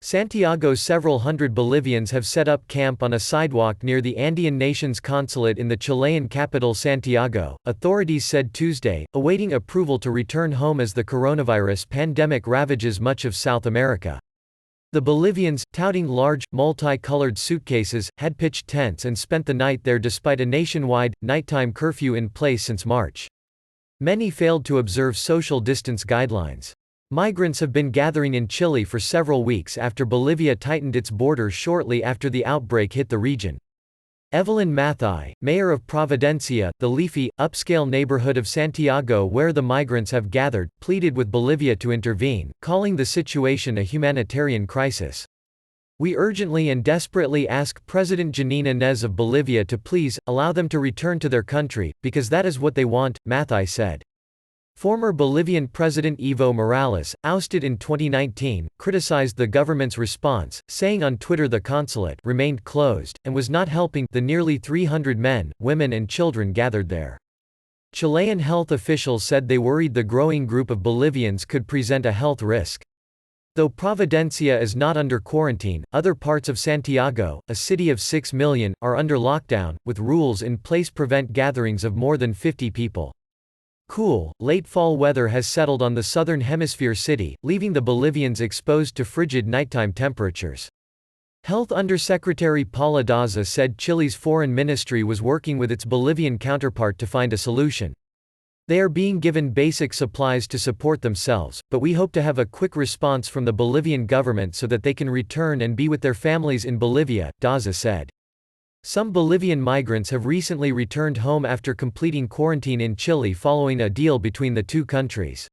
Santiago. Several hundred Bolivians have set up camp on a sidewalk near the Andean nation's consulate in the Chilean capital Santiago, authorities said Tuesday, awaiting approval to return home as the coronavirus pandemic ravages much of South America. The Bolivians, touting large, multi-colored suitcases, had pitched tents and spent the night there despite a nationwide, nighttime curfew in place since March. Many failed to observe social distance guidelines. Migrants have been gathering in Chile for several weeks after Bolivia tightened its border shortly after the outbreak hit the region. Evelyn Mathai, mayor of Providencia, the leafy, upscale neighborhood of Santiago where the migrants have gathered, pleaded with Bolivia to intervene, calling the situation a humanitarian crisis. "We urgently and desperately ask President Janine Áñez of Bolivia to please, allow them to return to their country, because that is what they want," Mathai said. Former Bolivian President Evo Morales, ousted in 2019, criticized the government's response, saying on Twitter the consulate remained closed, and was not helping the nearly 300 men, women and children gathered there. Chilean health officials said they worried the growing group of Bolivians could present a health risk. Though Providencia is not under quarantine, other parts of Santiago, a city of 6 million, are under lockdown, with rules in place prevent gatherings of more than 50 people. Cool, late fall weather has settled on the southern hemisphere city, leaving the Bolivians exposed to frigid nighttime temperatures. Health Undersecretary Paula Daza said Chile's foreign ministry was working with its Bolivian counterpart to find a solution. "They are being given basic supplies to support themselves, but we hope to have a quick response from the Bolivian government so that they can return and be with their families in Bolivia," Daza said. Some Bolivian migrants have recently returned home after completing quarantine in Chile following a deal between the two countries.